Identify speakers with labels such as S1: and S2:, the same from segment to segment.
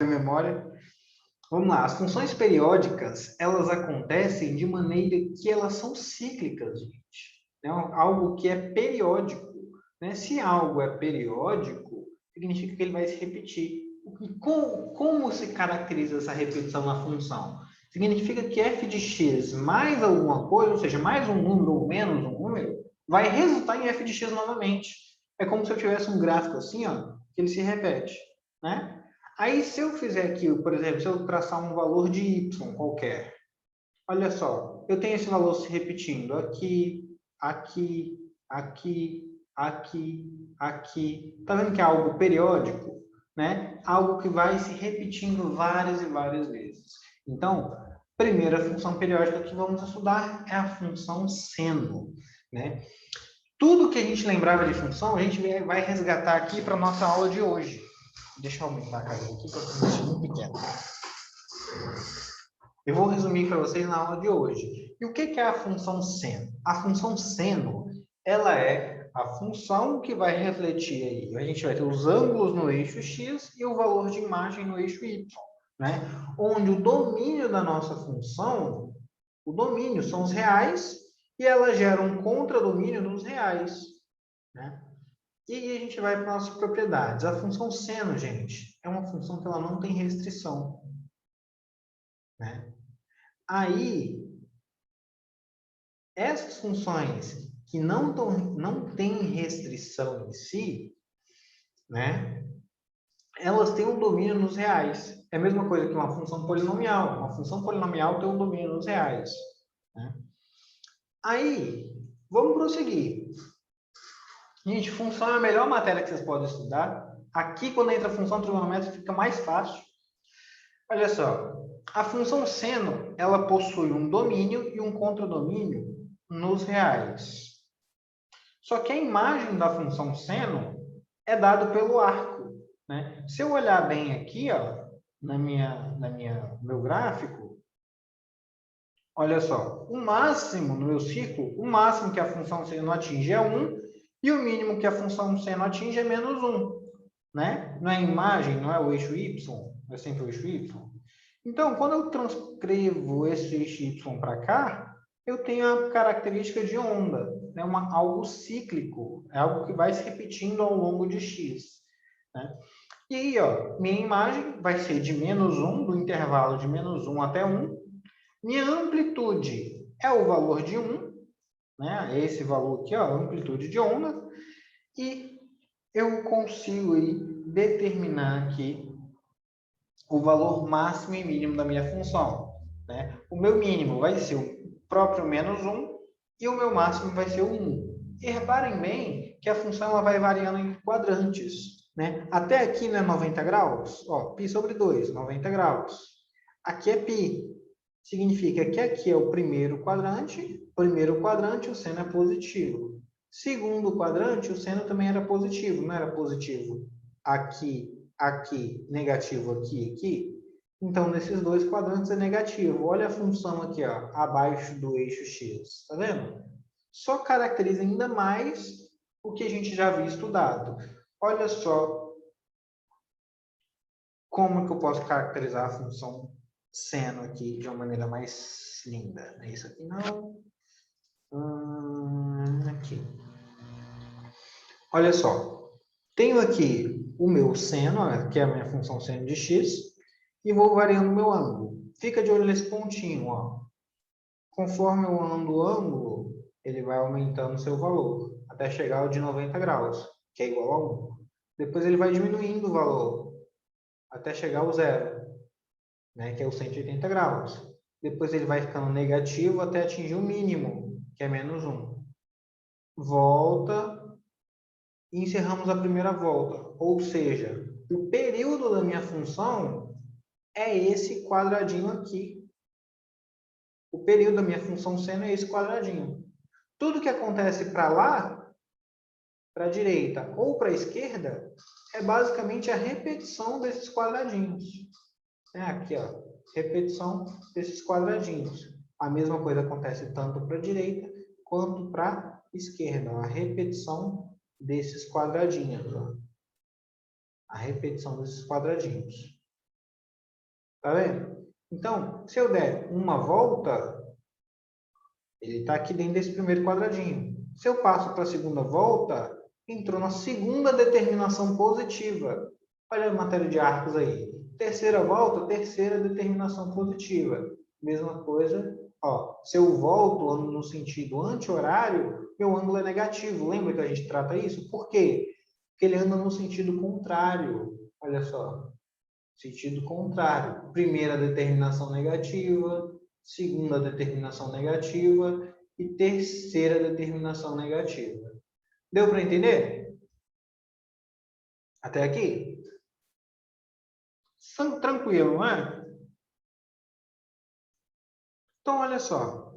S1: memória. Vamos lá, as funções periódicas, elas acontecem de maneira que elas são cíclicas, gente. É algo que é periódico, né? Se algo é periódico, significa que ele vai se repetir. Como se caracteriza essa repetição na função? Significa que f de x mais alguma coisa, ou seja, mais um número ou menos um número, vai resultar em f de x novamente. É como se eu tivesse um gráfico assim, ó, que ele se repete, né? Aí, se eu fizer aqui, por exemplo, se eu traçar um valor de y qualquer, olha só, eu tenho esse valor se repetindo aqui, aqui, aqui, aqui, aqui. Tá vendo que é algo periódico, né? Algo que vai se repetindo várias e várias vezes. Então, primeira função periódica que vamos estudar é a função seno, né? Tudo que a gente lembrava de função, a gente vai resgatar aqui para a nossa aula de hoje. Deixa eu aumentar a cadeira aqui, que eu estou muito pequeno. Eu vou resumir para vocês na aula de hoje. E o que é a função seno? A função seno, ela é a função que vai refletir aí. A gente vai ter os ângulos no eixo x e o valor de imagem no eixo y, né? Onde o domínio da nossa função, o domínio são os reais e ela gera um contradomínio nos reais, né? E aí a gente vai para nossas propriedades. A função seno, gente, é uma função que ela não tem restrição, né? Aí, essas funções que não têm restrição em si, né? Elas têm um domínio nos reais. É a mesma coisa que uma função polinomial. Uma função polinomial tem um domínio nos reais, né? Aí, vamos prosseguir. Gente, função é a melhor matéria que vocês podem estudar. Aqui, quando entra a função trigonométrica, fica mais fácil. Olha só, a função seno, ela possui um domínio e um contradomínio nos reais. Só que a imagem da função seno é dada pelo arco, né? Se eu olhar bem aqui, ó, no meu gráfico, olha só, o máximo no meu círculo, o máximo que a função seno atinge é 1 e o mínimo que a função seno atinge é menos 1, né? Não é a imagem, não é o eixo y, é sempre o eixo y. Então, quando eu transcrevo esse eixo y para cá, eu tenho a característica de onda, né? Algo cíclico, é algo que vai se repetindo ao longo de x, né? E aí, ó, minha imagem vai ser de menos 1, do intervalo de menos 1 até 1. Minha amplitude é o valor de 1, né? Esse valor aqui, ó, a amplitude de onda. E eu consigo aí determinar aqui o valor máximo e mínimo da minha função, né? O meu mínimo vai ser o próprio menos 1 e o meu máximo vai ser o 1. E reparem bem que a função ela vai variando em quadrantes, né? Até aqui não é 90 graus, ó, π sobre 2, 90 graus. Aqui é π, significa que aqui é o primeiro quadrante o seno é positivo. Segundo quadrante, o seno também era positivo, não era positivo aqui, aqui, negativo aqui, aqui. Então, nesses dois quadrantes é negativo. Olha a função aqui, ó, abaixo do eixo x, tá vendo? Só caracteriza ainda mais o que a gente já havia estudado. Olha só como que eu posso caracterizar a função seno aqui de uma maneira mais linda. É isso aqui não. Aqui. Olha só. Tenho aqui o meu seno, que é a minha função seno de x, e vou variando o meu ângulo. Fica de olho nesse pontinho, ó. Conforme eu ando o ângulo, ele vai aumentando o seu valor, até chegar ao de 90 graus, que é igual a 1. Depois ele vai diminuindo o valor, até chegar ao zero, né, que é o 180 graus. Depois ele vai ficando negativo até atingir o mínimo, que é menos 1. Volta e encerramos a primeira volta. Ou seja, o período da minha função é esse quadradinho aqui. O período da minha função seno é esse quadradinho. Tudo que acontece para lá, para a direita ou para a esquerda, é basicamente a repetição desses quadradinhos. Aqui, ó, repetição desses quadradinhos. A mesma coisa acontece tanto para a direita quanto para a esquerda. A repetição desses quadradinhos. Ó. A repetição desses quadradinhos. Tá vendo? Então, se eu der uma volta, ele está aqui dentro desse primeiro quadradinho. Se eu passo para a segunda volta, entrou na segunda determinação positiva. Olha a matéria de arcos aí. Terceira volta, terceira determinação positiva. Mesma coisa, ó, se eu volto, ando no sentido anti-horário, meu ângulo é negativo. Lembra que a gente trata isso? Por quê? Porque ele anda no sentido contrário. Olha só. Sentido contrário. Primeira determinação negativa, segunda determinação negativa e terceira determinação negativa. Deu para entender? Até aqui? Tranquilo, não é? Então, olha só.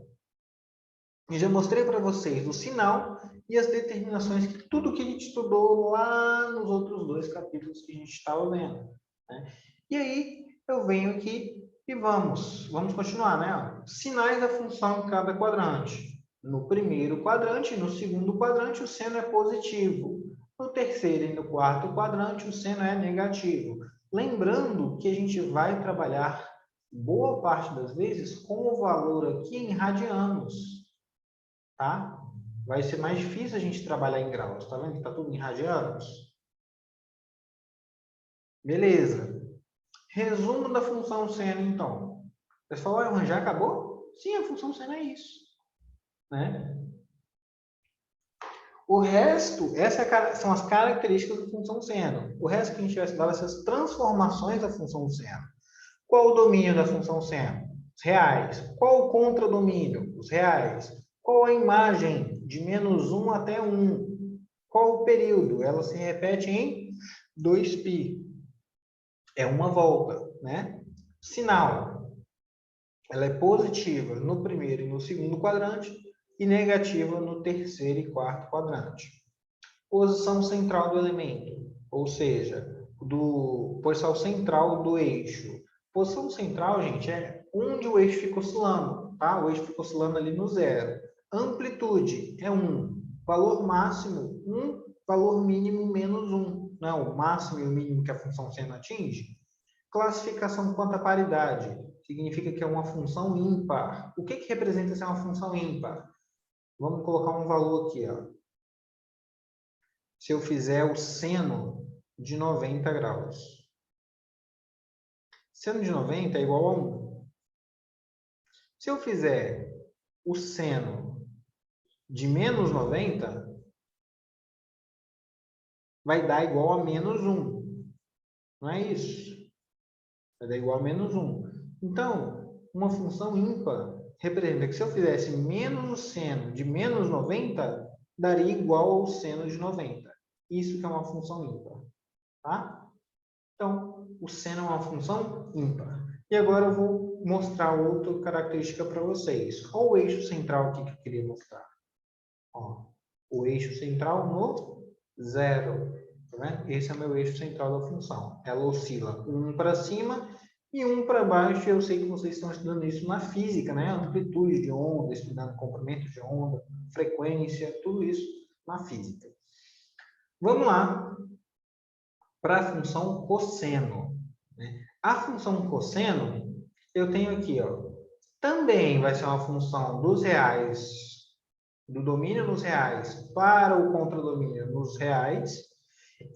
S1: Eu já mostrei para vocês o sinal e as determinações, tudo que a gente estudou lá nos outros dois capítulos que a gente estava vendo, né? E aí, eu venho aqui e vamos continuar, né? Sinais da função em cada quadrante. No primeiro quadrante e no segundo quadrante, o seno é positivo. No terceiro e no quarto quadrante, o seno é negativo. Lembrando que a gente vai trabalhar, boa parte das vezes, com o valor aqui em radianos, tá? Vai ser mais difícil a gente trabalhar em graus. Tá vendo que tá tudo em radianos? Beleza. Resumo da função seno, então. Pessoal, já acabou? Sim, a função seno é isso, né? O resto, são as características da função seno. O resto que a gente vai estudar vai ser as transformações da função seno. Qual o domínio da função seno? Os reais. Qual o contradomínio? Os reais. Qual a imagem? De -1 até 1. Qual o período? Ela se repete em 2π. É uma volta, né? Sinal. Ela é positiva no primeiro e no segundo quadrante e negativa no terceiro e quarto quadrante. Posição central do elemento, ou seja, posição central do eixo. Posição central, gente, é onde o eixo fica oscilando, tá? O eixo fica oscilando ali no zero. Amplitude é 1. Valor máximo, 1. Valor mínimo, -1. Não, o máximo e o mínimo que a função seno atinge. Classificação quanto à paridade. Significa que é uma função ímpar. O que representa ser uma função ímpar? Vamos colocar um valor aqui, ó. Se eu fizer o seno de 90 graus. Seno de 90 é igual a 1. Se eu fizer o seno de -90, vai dar igual a -1. Não é isso? Vai dar igual a -1. Então, uma função ímpar representa que se eu fizesse menos o seno de -90, daria igual ao seno de 90. Isso que é uma função ímpar. Tá? Então, o seno é uma função ímpar. E agora eu vou mostrar outra característica para vocês. Olha o eixo central aqui que eu queria mostrar. Ó, o eixo central no zero. Tá vendo? Esse é o meu eixo central da função. Ela oscila 1 para cima e 1 para baixo. Eu sei que vocês estão estudando isso na física, né? Amplitude de onda, estudando comprimento de onda, frequência, tudo isso na física. Vamos lá para a função cosseno, né? A função cosseno, eu tenho aqui, ó, também vai ser uma função dos reais, do domínio nos reais para o contradomínio nos reais,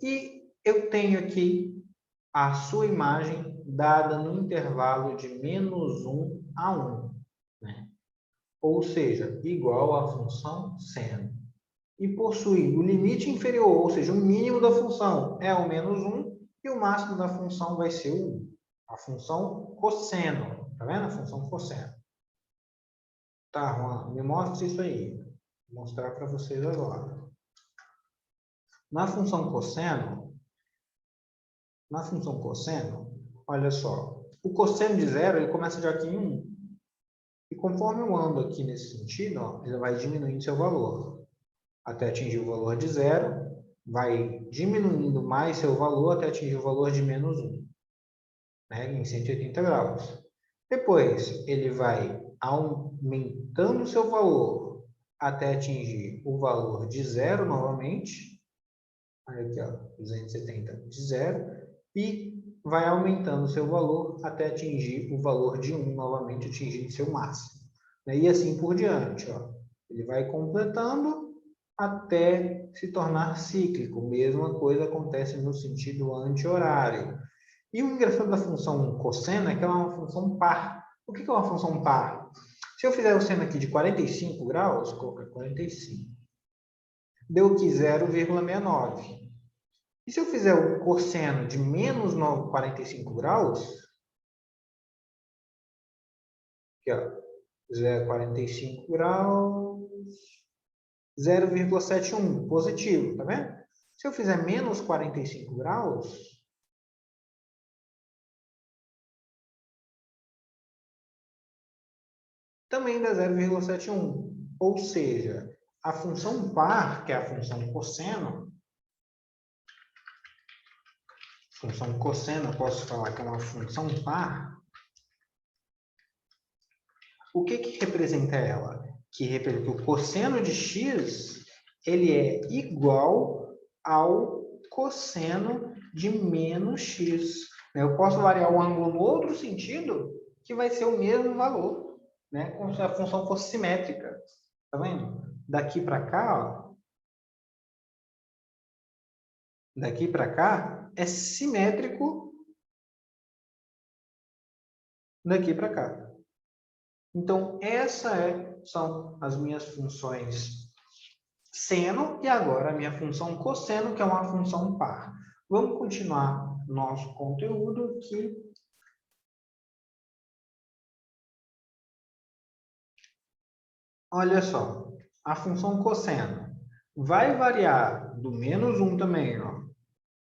S1: e eu tenho aqui a sua imagem dada no intervalo de -1 a 1, né? Ou seja, igual à função seno. E possui o limite inferior, ou seja, o mínimo da função é o -1 e o máximo da função vai ser o 1. A função cosseno. Tá vendo? A função cosseno. Tá, Juan, me mostra isso aí. Vou mostrar para vocês agora. Na função cosseno, olha só. O cosseno de zero, ele começa já aqui em 1. E conforme eu ando aqui nesse sentido, ó, ele vai diminuindo seu valor. Até atingir o valor de zero, vai diminuindo mais seu valor até atingir o valor de -1, né, em 180 graus. Depois, ele vai aumentando seu valor até atingir o valor de zero novamente. Olha aqui, ó, 270 de zero. E vai aumentando o seu valor até atingir o valor de 1, novamente atingindo seu máximo. E assim por diante. Ó. Ele vai completando até se tornar cíclico. Mesma coisa acontece no sentido anti-horário. E o engraçado da função cosseno é que ela é uma função par. O que é uma função par? Se eu fizer o seno aqui de 45 graus, colocar 45, deu aqui 0,69. E se eu fizer o cosseno de menos 45 graus, aqui ó, 0,45 graus, 0,71, positivo, tá vendo? Se eu fizer menos 45 graus, também dá 0,71. Ou seja, a função par, que é a função cosseno, eu posso falar que é uma função par. O que representa ela? Que representa o cosseno de x, ele é igual ao cosseno de menos x. Eu posso variar o ângulo no outro sentido, que vai ser o mesmo valor, né? Como se a função fosse simétrica. Tá vendo? Daqui para cá, ó, daqui para cá, é simétrico daqui para cá. Então, são as minhas funções seno e agora a minha função cosseno, que é uma função par. Vamos continuar nosso conteúdo aqui. Olha só, a função cosseno vai variar do menos 1 também, ó.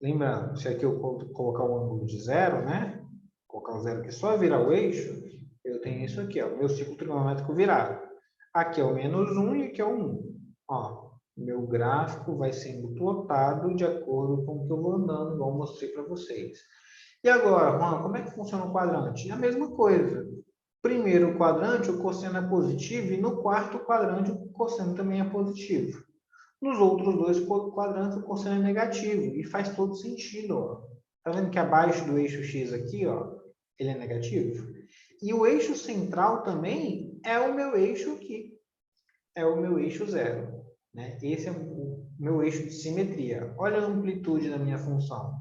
S1: Lembrando, se aqui eu colocar o ângulo de 0, né? Colocar o 0 aqui só virar o eixo, eu tenho isso aqui, ó, meu ciclo trigonométrico virado. Aqui é o menos 1 e aqui é o 1. Ó, meu gráfico vai sendo plotado de acordo com o que eu vou andando, igual eu mostrei para vocês. E agora, Juan, como é que funciona o quadrante? É a mesma coisa. Primeiro quadrante, o cosseno é positivo, e no quarto quadrante, o cosseno também é positivo. Nos outros dois quadrantes, o cosseno é negativo, e faz todo sentido. Ó. Tá vendo que abaixo do eixo x aqui, ó, ele é negativo? E o eixo central também é o meu eixo aqui. É o meu eixo zero. Né? Esse é o meu eixo de simetria. Olha a amplitude da minha função.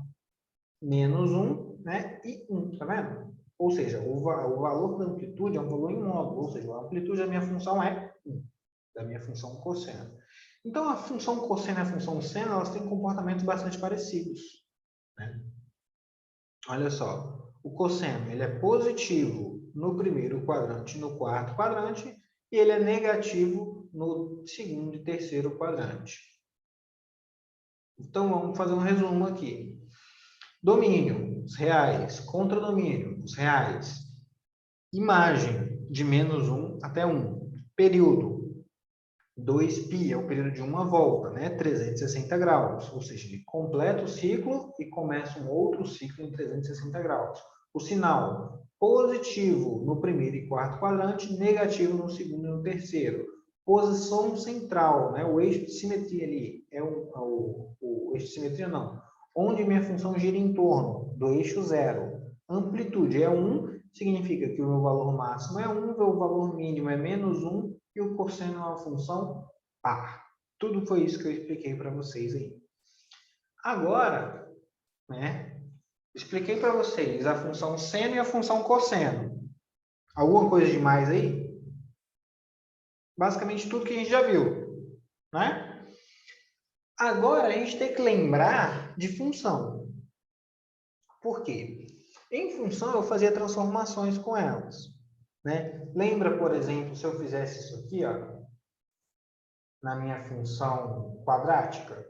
S1: Menos 1, né? E 1, tá vendo? Ou seja, o valor da amplitude é um valor em módulo, ou seja, a amplitude da minha função é 1, da minha função cosseno. Então, a função cosseno e a função seno, elas têm comportamentos bastante parecidos. Né? Olha só, o cosseno ele é positivo no primeiro quadrante e no quarto quadrante, e ele é negativo no segundo e terceiro quadrante. Então, vamos fazer um resumo aqui. Domínio, os reais. Contradomínio, os reais. Imagem, de menos 1 até 1. Período, 2π é o período de uma volta, né? 360 graus. Ou seja, ele completa o ciclo e começa um outro ciclo em 360 graus. O sinal, positivo no primeiro e quarto quadrante, negativo no segundo e no terceiro. Posição central, né? O eixo de simetria ali, o eixo de simetria não. Onde minha função gira em torno do eixo zero. Amplitude é 1, significa que o meu valor máximo é 1, o valor mínimo é menos 1, e o cosseno é uma função par. Tudo foi isso que eu expliquei para vocês aí. Agora, né, expliquei para vocês a função seno e a função cosseno. Alguma coisa demais aí? Basicamente tudo que a gente já viu, né? Agora, a gente tem que lembrar de função. Por quê? Em função, eu fazia transformações com elas. Né? Lembra, por exemplo, se eu fizesse isso aqui, ó, na minha função quadrática?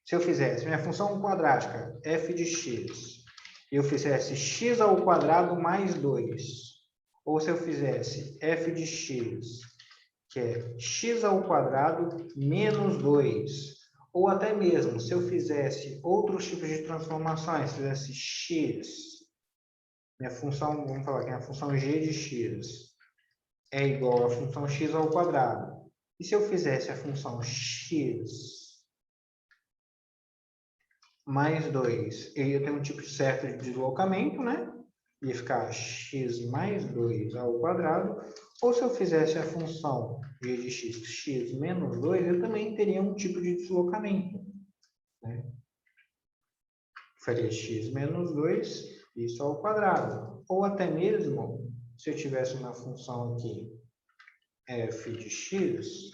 S1: Se eu fizesse minha função quadrática, f de x, e eu fizesse x ao quadrado mais 2, ou se eu fizesse f de x, que é x ao quadrado menos 2, ou até mesmo se eu fizesse outros tipos de transformações, fizesse x, minha função, vamos falar que a função g de x é igual à função x ao quadrado. E se eu fizesse a função x mais 2, eu ia ter um tipo certo de deslocamento, né? Ia ficar x mais 2 ao quadrado. Ou se eu fizesse a função g de x menos 2, eu também teria um tipo de deslocamento, né? Faria x menos 2, isso ao quadrado. Ou até mesmo, se eu tivesse uma função aqui, f de x,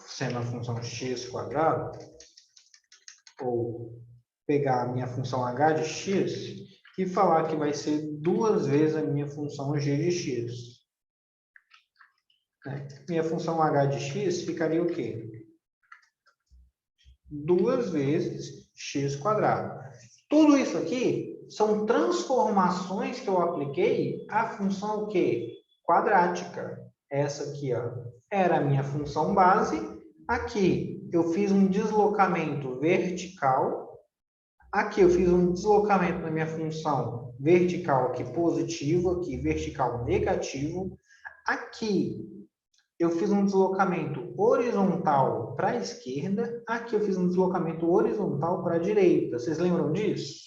S1: sendo a função x quadrado, ou pegar a minha função h de x e falar que vai ser 2 vezes a minha função g de x. Minha função h de x ficaria o quê? 2 vezes x quadrado. Tudo isso aqui são transformações que eu apliquei à função o quê? Quadrática. Essa aqui, ó, era a minha função base. Aqui eu fiz um deslocamento vertical. Aqui eu fiz um deslocamento na minha função vertical aqui positivo, aqui vertical negativo. Aqui eu fiz um deslocamento horizontal para a esquerda. Aqui eu fiz um deslocamento horizontal para a direita. Vocês lembram disso?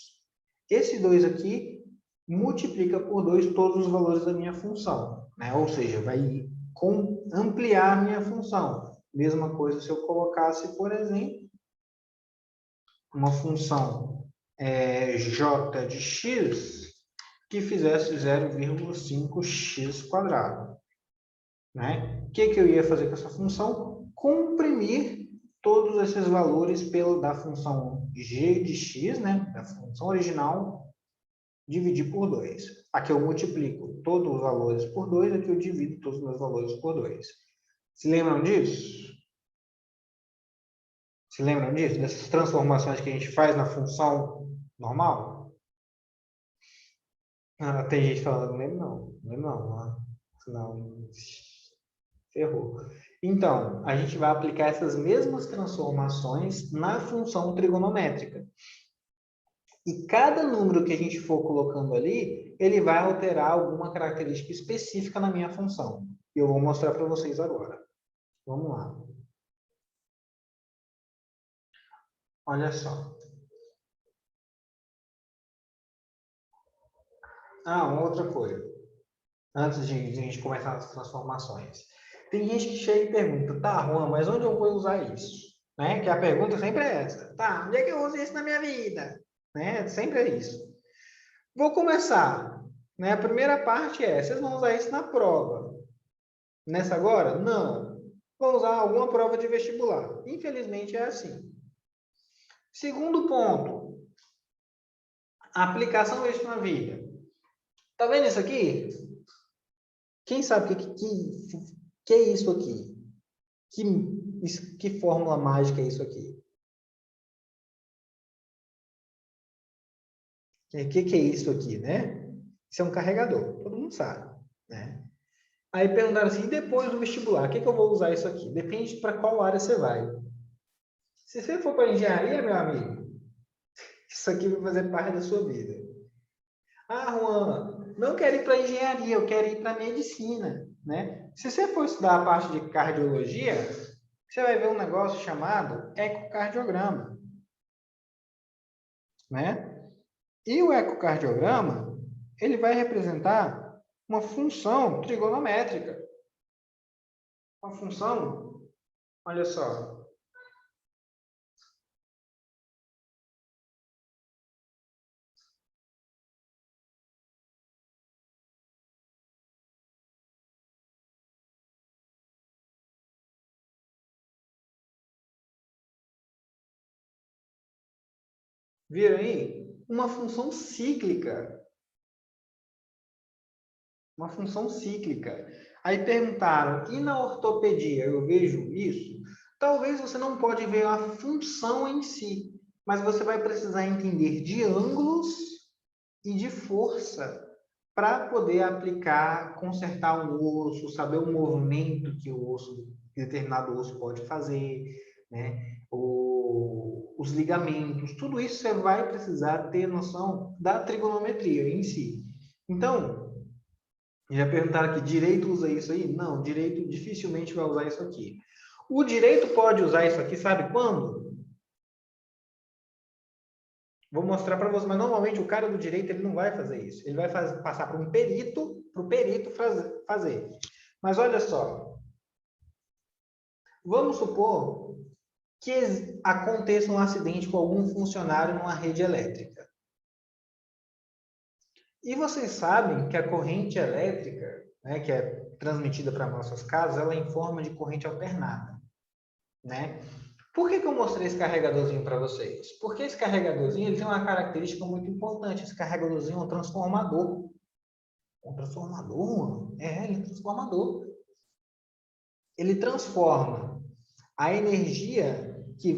S1: Esse 2 aqui multiplica por 2 todos os valores da minha função, né? Ou seja, vai ampliar a minha função. Mesma coisa se eu colocasse, por exemplo, uma função j de x que fizesse 0,5x quadrado. Né? O que eu ia fazer com essa função? Comprimir todos esses valores da função g de x, né? Da função original, dividir por 2. Aqui eu multiplico todos os valores por 2, aqui eu divido todos os meus valores por 2. Se lembram disso? Se lembram disso? Dessas transformações que a gente faz na função normal? Ah, tem gente falando, não lembro não. Não lembro não. Não, ferrou. Então, a gente vai aplicar essas mesmas transformações na função trigonométrica. E cada número que a gente for colocando ali, ele vai alterar alguma característica específica na minha função. E eu vou mostrar para vocês agora. Vamos lá. Olha só. Ah, uma outra coisa. Antes de a gente começar as transformações. Tem gente que chega e pergunta, tá, Juan, mas onde eu vou usar isso? Né? Que a pergunta sempre é essa. Tá, onde é que eu uso isso na minha vida? Né? Sempre é isso. Vou começar. Né? A primeira parte é, vocês vão usar isso na prova. Nessa agora? Não. Vão usar alguma prova de vestibular. Infelizmente é assim. Segundo ponto. Aplicação disso na vida. Tá vendo isso aqui? Quem sabe que é isso aqui? Que fórmula mágica é isso aqui? O que é isso aqui, né? Isso é um carregador, todo mundo sabe, né? Aí perguntaram assim, e depois do vestibular, o que eu vou usar isso aqui? Depende para qual área você vai. Se você for para engenharia, meu amigo, isso aqui vai fazer parte da sua vida. Ah, Juan, não quero ir para engenharia, eu quero ir para medicina, né? Se você for estudar a parte de cardiologia, você vai ver um negócio chamado ecocardiograma, né? E o ecocardiograma, ele vai representar uma função trigonométrica. Uma função, olha só. Viram aí? Uma função cíclica. Uma função cíclica. Aí perguntaram, e na ortopedia eu vejo isso? Talvez você não pode ver a função em si, mas você vai precisar entender de ângulos e de força para poder aplicar, consertar um osso, saber o movimento que o osso, determinado osso pode fazer, né? Os ligamentos, tudo isso você vai precisar ter noção da trigonometria em si. Então, já perguntaram aqui, direito usa isso aí? Não, direito dificilmente vai usar isso aqui. O direito pode usar isso aqui, sabe quando? Vou mostrar para você, mas normalmente o cara do direito ele não vai fazer isso. Ele vai passar para um perito, para o perito fazer. Mas olha só, vamos supor que aconteça um acidente com algum funcionário numa rede elétrica. E vocês sabem que a corrente elétrica, né, que é transmitida para nossas casas, ela é em forma de corrente alternada, né? Por que eu mostrei esse carregadorzinho para vocês? Porque esse carregadorzinho ele tem uma característica muito importante. Esse carregadorzinho é um transformador. Um transformador, mano? Ele é um transformador. Ele transforma a energia que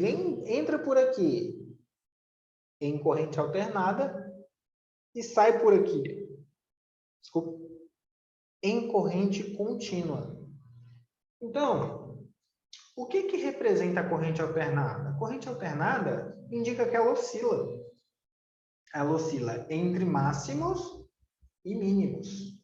S1: entra por aqui em corrente alternada e sai por aqui, desculpa, em corrente contínua. Então, o que representa a corrente alternada? A corrente alternada indica que ela oscila. Ela oscila entre máximos e mínimos,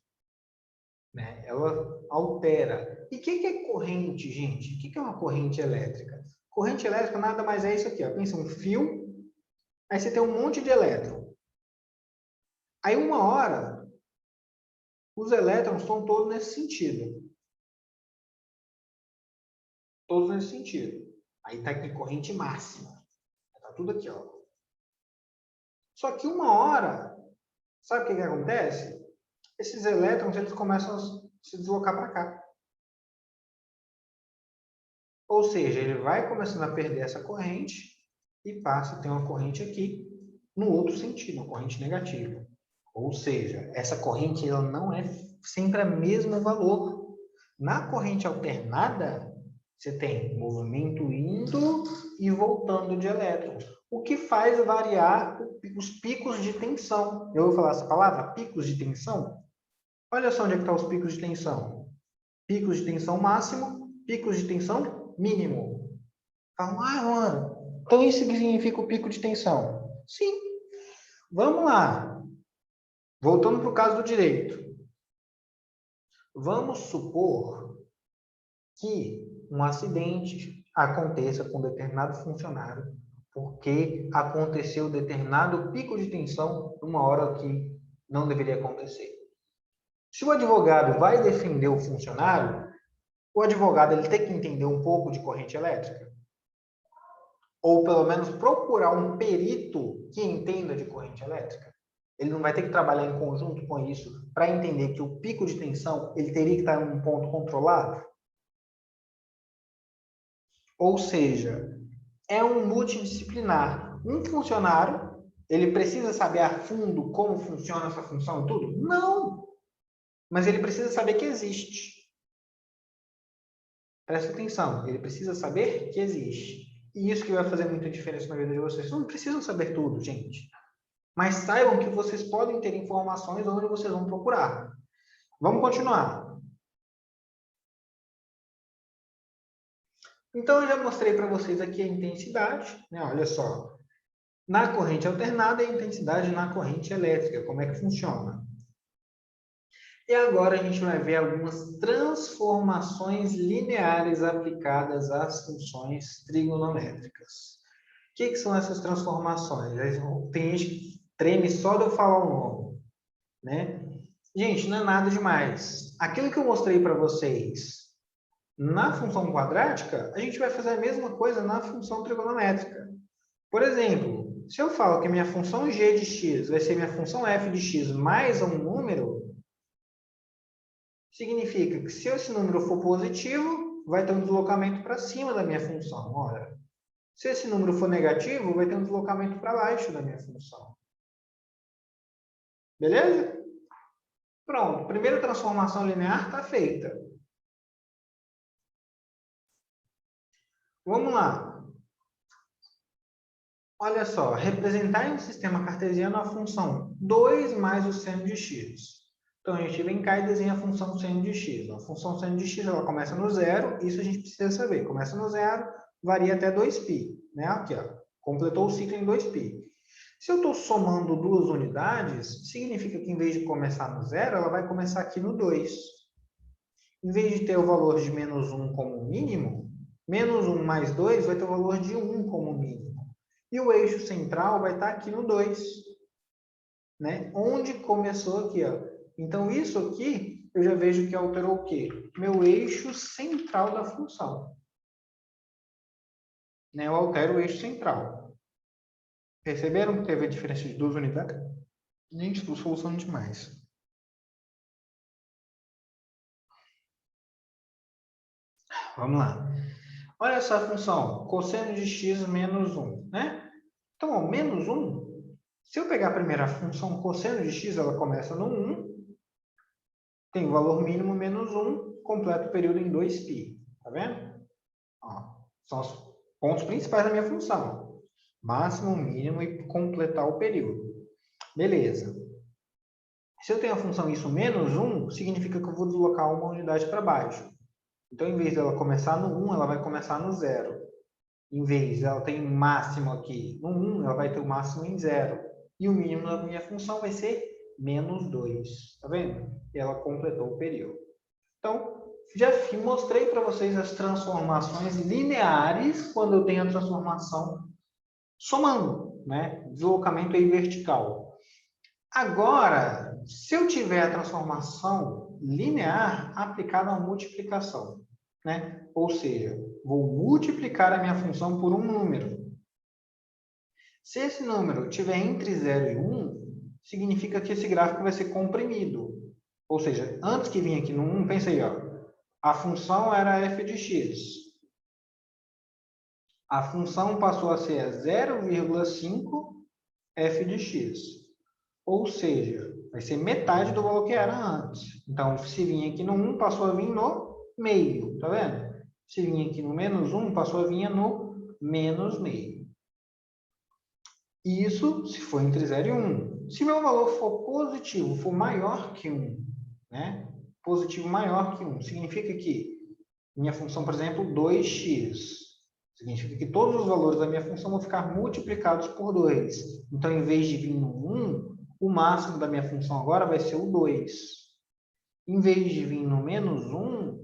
S1: né? Ela altera. E o que é corrente, gente? O que é uma corrente elétrica? Corrente elétrica nada mais é isso aqui, ó. Pensa um fio, aí você tem um monte de elétron. Aí uma hora, os elétrons estão todos nesse sentido. Todos nesse sentido. Aí está aqui corrente máxima. Está tudo aqui, ó. Só que uma hora, sabe o que acontece? Esses elétrons eles começam a se deslocar para cá. Ou seja, ele vai começando a perder essa corrente e passa a ter uma corrente aqui no outro sentido, uma corrente negativa. Ou seja, essa corrente ela não é sempre o mesmo valor. Na corrente alternada, você tem movimento indo e voltando de elétrons, o que faz variar os picos de tensão. Eu vou falar essa palavra? Picos de tensão? Olha só onde é que estão os picos de tensão. Picos de tensão máximo, picos de tensão mínimo. Falam, mano, então isso significa o pico de tensão? Sim. Vamos lá. Voltando para o caso do direito. Vamos supor que um acidente aconteça com determinado funcionário porque aconteceu determinado pico de tensão numa hora que não deveria acontecer. Se o advogado vai defender o funcionário, o advogado ele tem que entender um pouco de corrente elétrica? Ou pelo menos procurar um perito que entenda de corrente elétrica? Ele não vai ter que trabalhar em conjunto com isso para entender que o pico de tensão ele teria que estar em um ponto controlado? Ou seja, é um multidisciplinar. Um funcionário, ele precisa saber a fundo como funciona essa função e tudo? Não! Mas ele precisa saber que existe. Presta atenção, ele precisa saber que existe. E isso que vai fazer muita diferença na vida de vocês. Vocês não precisam saber tudo, gente. Mas saibam que vocês podem ter informações onde vocês vão procurar. Vamos continuar. Então, eu já mostrei para vocês aqui a intensidade, né? Olha só. Na corrente alternada, a intensidade na corrente elétrica. Como é que funciona? E agora a gente vai ver algumas transformações lineares aplicadas às funções trigonométricas. O que são essas transformações? Tem gente que treme só de eu falar o nome, né? Gente, não é nada demais. Aquilo que eu mostrei para vocês na função quadrática, a gente vai fazer a mesma coisa na função trigonométrica. Por exemplo, se eu falo que minha função g de x vai ser minha função f de x mais um número, significa que se esse número for positivo, vai ter um deslocamento para cima da minha função. Ora, se esse número for negativo, vai ter um deslocamento para baixo da minha função. Beleza? Pronto, primeira transformação linear está feita. Vamos lá. Olha só, representar em um sistema cartesiano a função 2 mais o seno de x. Então, a gente vem cá e desenha a função seno de x. A função seno de x ela começa no zero, isso a gente precisa saber. Começa no zero, varia até 2π. Né? Aqui, ó, completou o ciclo em 2π. Se eu estou somando duas unidades, significa que em vez de começar no zero, ela vai começar aqui no 2. Em vez de ter o valor de menos 1 como mínimo, menos 1 mais 2 vai ter o valor de 1 como mínimo. E o eixo central vai estar aqui no 2, né? Onde começou aqui, ó. Então, isso aqui, eu já vejo que alterou o quê? Meu eixo central da função. Né? Eu altero o eixo central. Perceberam que teve a diferença de 2 unidades? Gente, estou solucionando demais. Vamos lá. Olha essa função, cosseno de x menos 1, né? Então, ó, menos 1, se eu pegar a primeira função cosseno de x, ela começa no 1, tem o valor mínimo menos 1, completa o período em 2π. Tá vendo? Ó, são os pontos principais da minha função. Máximo, mínimo e completar o período. Beleza. Se eu tenho a função isso menos 1, significa que eu vou deslocar uma unidade para baixo. Então, em vez dela começar no 1, ela vai começar no 0. Em vez ela tem máximo aqui no 1, ela vai ter o máximo em 0. E o mínimo da minha função vai ser menos 2. Tá vendo? E ela completou o período. Então, já mostrei para vocês as transformações lineares quando eu tenho a transformação somando, né? Deslocamento aí vertical. Agora, se eu tiver a transformação linear aplicada à multiplicação, né? Ou seja, vou multiplicar a minha função por um número. Se esse número estiver entre 0 e 1, significa que esse gráfico vai ser comprimido. Ou seja, antes que vinha aqui no 1, pensa aí, ó, a função era f de x. A função passou a ser 0,5 f de x. Ou seja, vai ser metade do valor que era antes. Então, se vinha aqui no 1, passou a vir no meio, tá vendo? Se vinha aqui no menos 1, passou a vir no menos meio. Isso se for entre 0 e 1. Se meu valor for positivo, for maior que 1, né? Positivo maior que 1, significa que minha função, por exemplo, 2x. Significa que todos os valores da minha função vão ficar multiplicados por 2. Então, em vez de vir no 1, o máximo da minha função agora vai ser o 2. Em vez de vir no menos 1,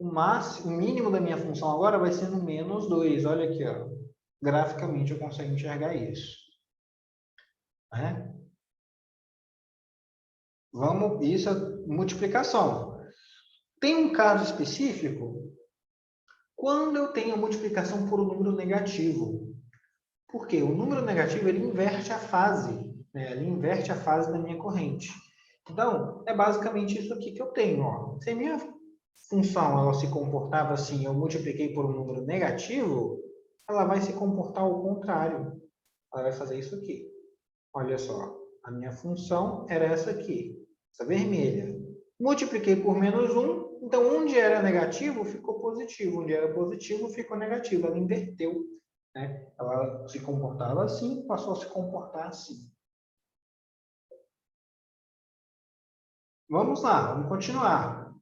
S1: o mínimo da minha função agora vai ser no menos 2. Olha aqui, ó. Graficamente eu consigo enxergar isso. Né? Isso é multiplicação. Tem um caso específico quando eu tenho a multiplicação por um número negativo. Por quê? O número negativo ele inverte a fase, né? Ele inverte a fase da minha corrente. Então, é basicamente isso aqui que eu tenho. Ó. Se a minha função ela se comportava assim, eu multipliquei por um número negativo, ela vai se comportar ao contrário. Ela vai fazer isso aqui. Olha só, a minha função era essa aqui, essa vermelha. Multipliquei por menos 1, então onde era negativo ficou positivo, onde era positivo ficou negativo, ela inverteu. Né? Ela se comportava assim, passou a se comportar assim. Vamos lá, vamos continuar.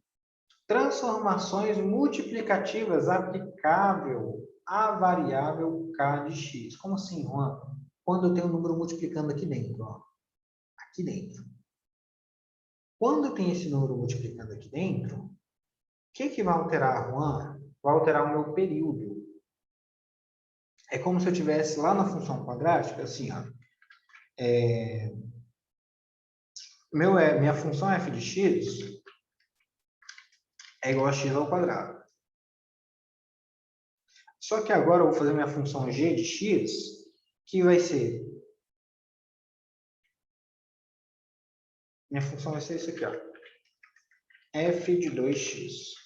S1: Transformações multiplicativas aplicável à variável k de x. Como assim, Juan? Quando eu tenho um número multiplicando aqui dentro, ó. Aqui dentro. Quando eu tenho esse número multiplicando aqui dentro, o que vai alterar, Juan? Vai alterar o meu período. É como se eu tivesse lá na função quadrática, assim, ó. Minha função f de x é igual a x ao quadrado. Só que agora eu vou fazer minha função g de x, que vai ser... Minha função vai ser isso aqui, ó. f de 2x.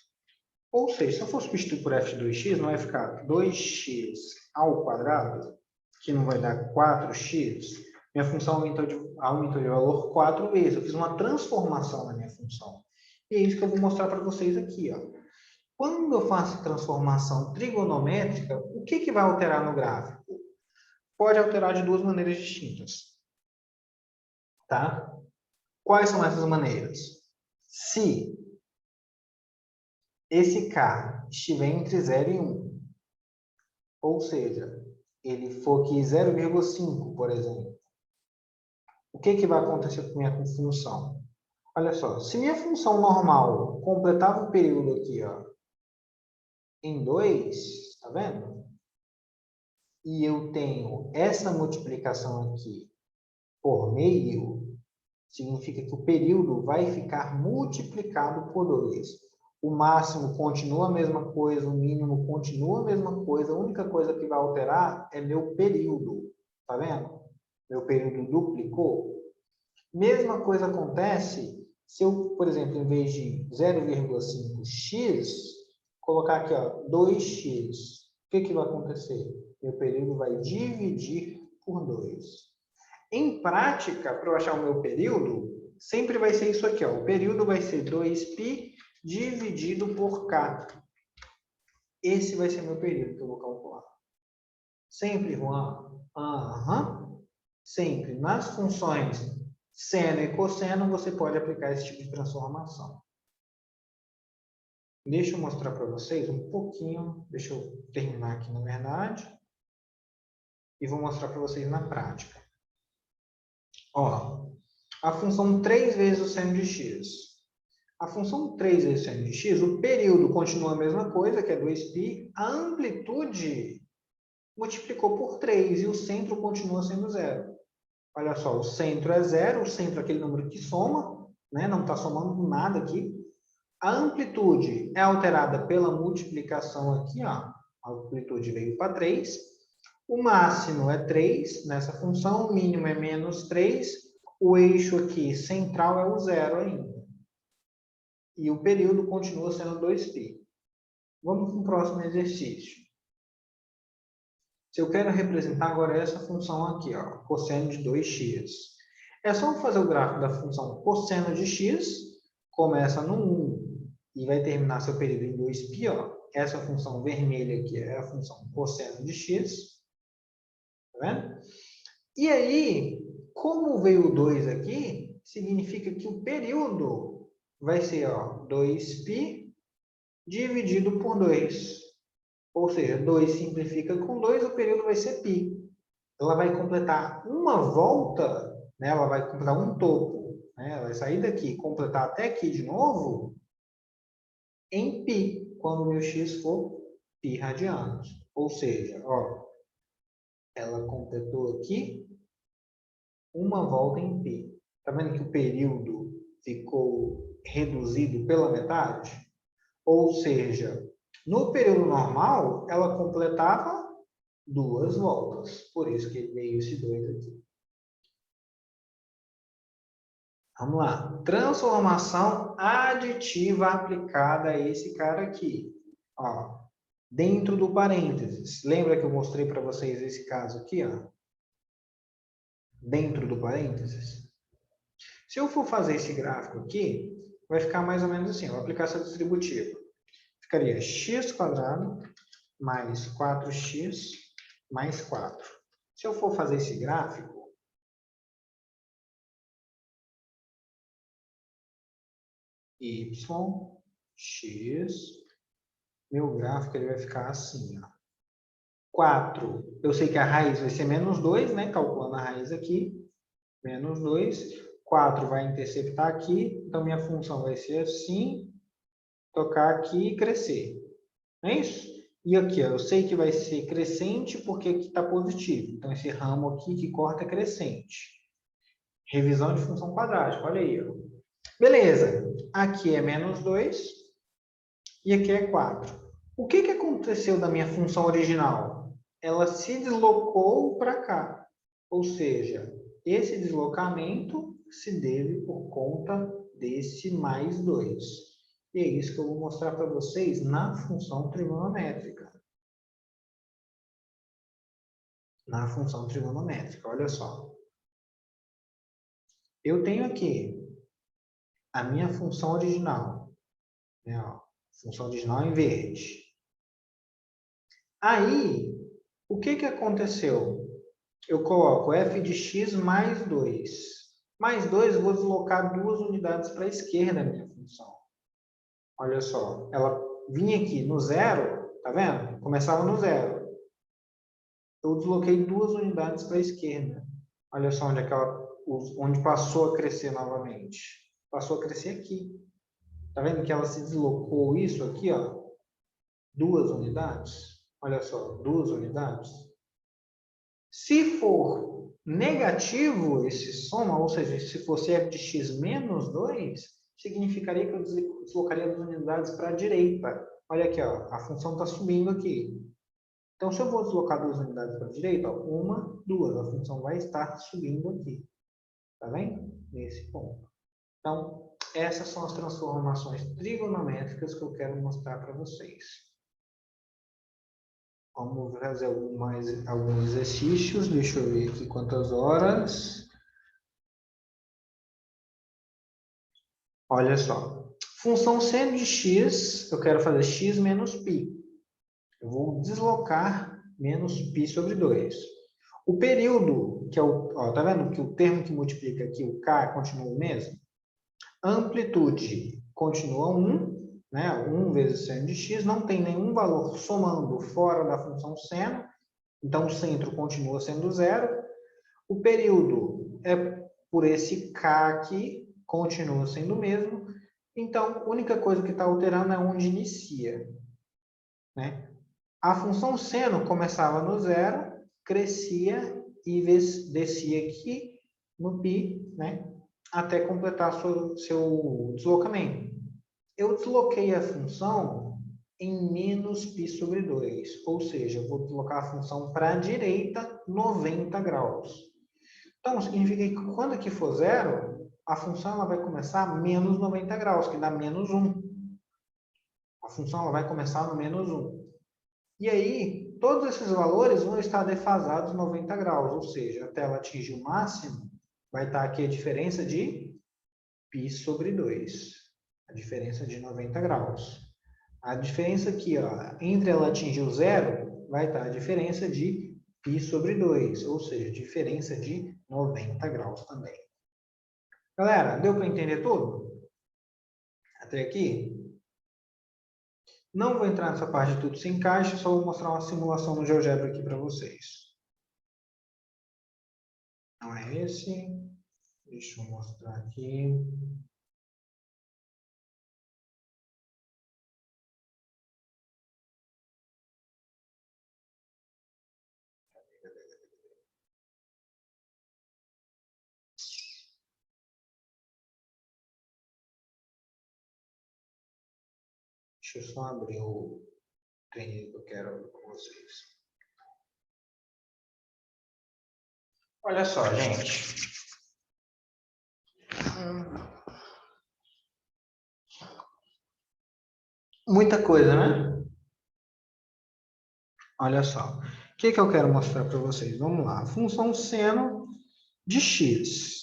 S1: Ou seja, se eu for substituir por f de 2x, não vai ficar 2x ao quadrado, que não vai dar 4x. Minha função aumentou de valor 4 vezes. Eu fiz uma transformação na minha função. E é isso que eu vou mostrar para vocês aqui, ó. Quando eu faço transformação trigonométrica, o que vai alterar no gráfico? Pode alterar de duas maneiras distintas. Tá? Quais são essas maneiras? Se esse k estiver entre 0 e 1, ou seja, ele for aqui 0,5, por exemplo, o que vai acontecer com a minha função? Olha só, se minha função normal completava o período aqui, ó, em 2, tá vendo? e eu tenho essa multiplicação aqui por meio, significa que o período vai ficar multiplicado por 2. O máximo continua a mesma coisa, o mínimo continua a mesma coisa, a única coisa que vai alterar é meu período. Tá vendo? Meu período duplicou. Mesma coisa acontece se eu, por exemplo, em vez de 0,5x, colocar aqui, ó, 2x. O que vai acontecer? Meu período vai dividir por 2. Em prática, para eu achar o meu período, sempre vai ser isso aqui, ó. O período vai ser 2π dividido por k. Esse vai ser meu período que eu vou calcular. Sempre, Juan? Aham. Sempre. Nas funções seno e cosseno, você pode aplicar esse tipo de transformação. Deixa eu mostrar para vocês um pouquinho. Deixa eu terminar aqui, na verdade. E vou mostrar para vocês na prática. Ó, a função 3 vezes o seno de x. A função 3 vezes o seno de x, o período continua a mesma coisa, que é 2π. A amplitude multiplicou por 3 e o centro continua sendo 0. Olha só, o centro é 0, o centro é aquele número que soma, né? Não está somando nada aqui. A amplitude é alterada pela multiplicação aqui, ó. A amplitude veio para 3. O máximo é 3 nessa função, o mínimo é menos 3. O eixo aqui central é o 0 ainda. E o período continua sendo 2π. Vamos para o próximo exercício. Se eu quero representar agora essa função aqui, ó, cosseno de 2x. É só fazer o gráfico da função cosseno de x, começa no 1 e vai terminar seu período em 2π. Ó. Essa função vermelha aqui é a função cosseno de x. Tá vendo? E aí, como veio o 2 aqui, significa que o período vai ser, ó, 2π dividido por 2. Ou seja, 2 simplifica com 2, o período vai ser π. Ela vai completar uma volta, né? Ela vai completar um topo. Né? Ela vai sair daqui e completar até aqui de novo em π, quando o meu x for π radianos. Ou seja, ó, ela completou aqui uma volta em π. Está vendo que o período ficou reduzido pela metade? Ou seja, no período normal, ela completava 2 voltas. Por isso que veio esse 2 aqui. Vamos lá. Transformação aditiva aplicada a esse cara aqui. Ó, dentro do parênteses. Lembra que eu mostrei para vocês esse caso aqui? Ó? Dentro do parênteses. Se eu for fazer esse gráfico aqui, vai ficar mais ou menos assim. Eu vou aplicar essa distributiva. Ficaria x² mais 4x mais 4. Se eu for fazer esse gráfico, y, x, meu gráfico ele vai ficar assim, ó. 4, eu sei que a raiz vai ser menos 2, né? Calculando a raiz aqui, menos 2. 4 vai interceptar aqui, então minha função vai ser assim, tocar aqui e crescer. Não é isso? E aqui, ó, eu sei que vai ser crescente porque aqui está positivo. Então, esse ramo aqui que corta é crescente. Revisão de função quadrática, olha aí. Ó. Beleza, aqui é menos 2 e aqui é 4. O que aconteceu da minha função original? Ela se deslocou para cá. Ou seja, esse deslocamento se deve por conta desse mais 2. E é isso que eu vou mostrar para vocês na função trigonométrica. Na função trigonométrica, olha só. Eu tenho aqui a minha função original. Né, ó, função original em verde. Aí, o que aconteceu? Eu coloco f de x mais 2. Mais 2, eu vou deslocar 2 unidades para a esquerda da minha função. Olha só, ela vinha aqui no 0, tá vendo? Começava no 0. Eu desloquei 2 unidades para a esquerda. Olha só onde, onde passou a crescer novamente. Passou a crescer aqui. Tá vendo que ela se deslocou isso aqui, ó? 2 unidades. Olha só, 2 unidades. Se for negativo esse soma, ou seja, se fosse f de x menos 2, significaria que eu deslocaria as unidades para a direita. Olha aqui, ó, a função está subindo aqui. Então, se eu vou deslocar 2 unidades para a direita, ó, 1, 2, a função vai estar subindo aqui. Tá vendo? Nesse ponto. Então, essas são as transformações trigonométricas que eu quero mostrar para vocês. Vamos fazer alguns exercícios. Deixa eu ver aqui quantas horas. Olha só. Função seno de x, eu quero fazer x menos π. Eu vou deslocar menos π sobre 2. O período, que é o... Ó, tá vendo que o termo que multiplica aqui, o k, continua o mesmo? Amplitude continua 1, né? 1 vezes seno de x, não tem nenhum valor somando fora da função seno, então o centro continua sendo 0. O período é por esse k aqui, continua sendo o mesmo, então a única coisa que está alterando é onde inicia, né? A função seno começava no 0, crescia e descia aqui no π, né? Até completar seu deslocamento. Eu desloquei a função em menos π sobre 2, ou seja, eu vou deslocar a função para a direita 90 graus. Então, significa que quando aqui for 0, a função ela vai começar a menos 90 graus, que dá menos 1. A função ela vai começar no menos 1. E aí, todos esses valores vão estar defasados 90 graus, ou seja, até ela atingir o máximo, vai estar aqui a diferença de π sobre 2. A diferença de 90 graus. A diferença aqui, ó, entre ela atingir o 0, vai estar a diferença de π sobre 2, ou seja, diferença de 90 graus também. Galera, deu para entender tudo? Até aqui? Não vou entrar nessa parte de tudo se encaixa, só vou mostrar uma simulação no GeoGebra aqui para vocês. Não é esse. Deixa eu mostrar aqui. Deixa eu só abrir o treino que eu quero abrir com vocês. Olha só, gente. Muita coisa, né? Olha só. O que eu quero mostrar para vocês? Vamos lá. Função seno de x.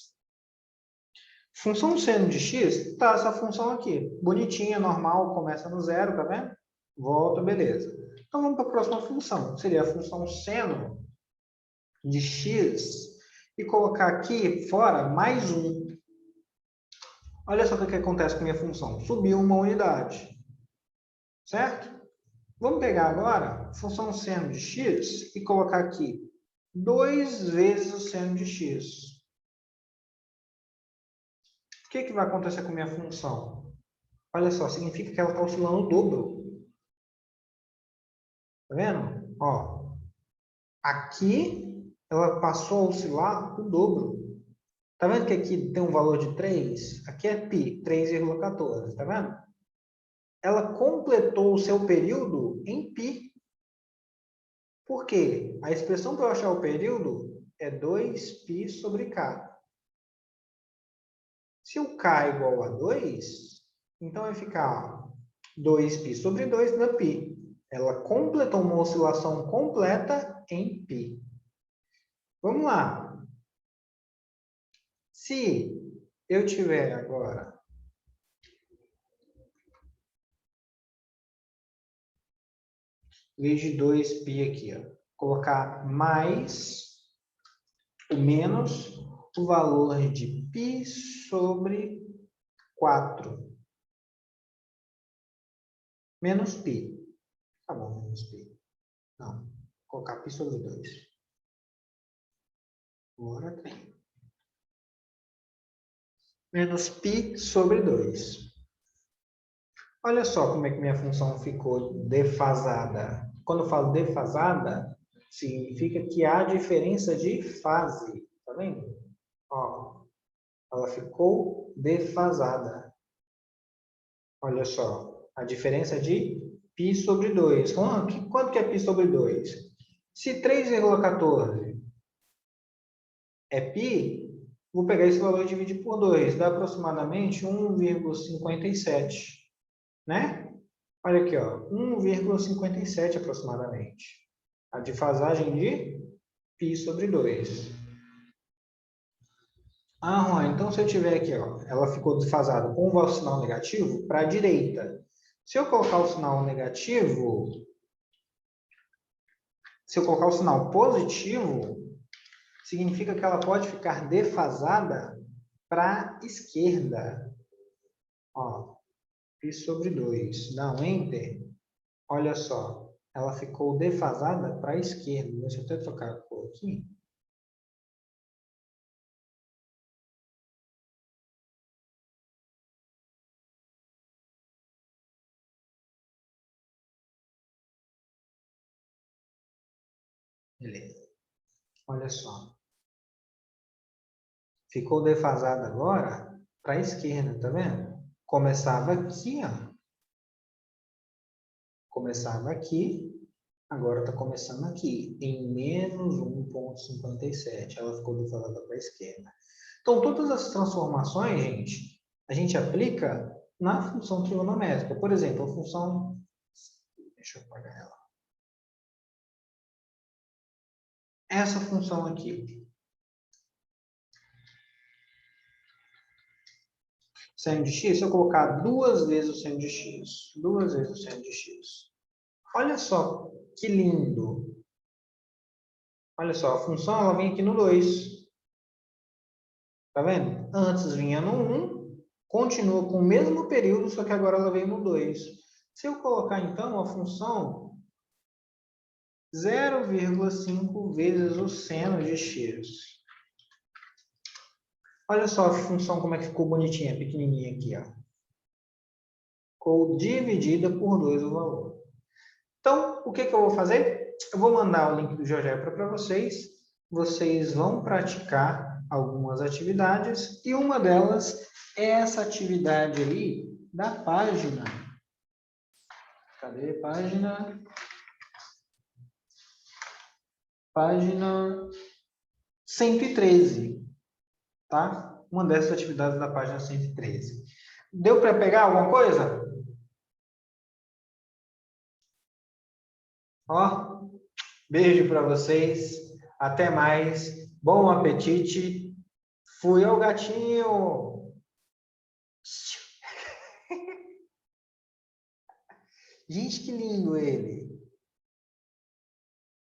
S1: Função seno de x, tá essa função aqui. Bonitinha, normal, começa no 0, tá vendo? Volta, beleza. Então vamos para a próxima função. Seria a função seno de x e colocar aqui fora mais 1. Olha só o que acontece com a minha função. Subiu uma unidade. Certo? Vamos pegar agora a função seno de x e colocar aqui 2 vezes o seno de x. O que vai acontecer com a minha função? Olha só, significa que ela está oscilando o dobro. Tá vendo? Ó, aqui ela passou a oscilar o dobro. Tá vendo que aqui tem um valor de 3? Aqui é π, 3,14. Tá vendo? Ela completou o seu período em π. Por quê? A expressão para eu achar o período é 2π sobre k. Se o k é igual a 2, então vai ficar 2π sobre 2 na π. Ela completou uma oscilação completa em π. Vamos lá. Se eu tiver agora em vez de 2π aqui, ó, colocar mais o menos o valor de π sobre 4. Menos π. Tá bom, menos π. Não, vou colocar π sobre 2. Agora tem. Menos π sobre 2. Olha só como é que minha função ficou defasada. Quando eu falo defasada, significa que há diferença de fase. Tá vendo? Ó, ela ficou defasada. Olha só, a diferença de π sobre 2. Quanto que é π sobre 2? Se 3,14 é π, vou pegar esse valor e dividir por 2. Dá aproximadamente 1,57, né? Olha aqui, ó, 1,57 aproximadamente. A defasagem de π sobre 2. Ah, Juan, então se eu tiver aqui, ó, ela ficou desfasada com o sinal negativo para a direita. Se eu colocar o sinal negativo, se eu colocar o sinal positivo, significa que ela pode ficar defasada para a esquerda. Ó, π sobre 2. Dá um Enter. Olha só, ela ficou defasada para a esquerda. Deixa eu até trocar a cor aqui. Beleza. Olha só. Ficou defasada agora para a esquerda, tá vendo? Começava aqui, ó. Começava aqui, agora está começando aqui, em menos 1,57. Ela ficou defasada para a esquerda. Então, todas as transformações, gente, a gente aplica na função trigonométrica. Por exemplo, a função... Deixa eu apagar ela. Essa função aqui. Seno de x, se eu colocar duas vezes o seno de x, duas vezes o seno de x. Olha só que lindo. Olha só, a função ela vem aqui no 2. Tá vendo? Antes vinha no 1, continua com o mesmo período, só que agora ela veio no 2. Se eu colocar, então, a função 0,5 vezes o seno de x. Olha só a função como é que ficou bonitinha, pequenininha aqui, ó. Ficou dividida por 2 o valor. Então, o que eu vou fazer? Eu vou mandar o link do GeoGebra para vocês. Vocês vão praticar algumas atividades e uma delas é essa atividade ali da página. Cadê? Página 113, tá? Uma dessas atividades da página 113. Deu para pegar alguma coisa? Ó, beijo para vocês. Até mais. Bom apetite. Fui ao gatinho. Gente, que lindo ele.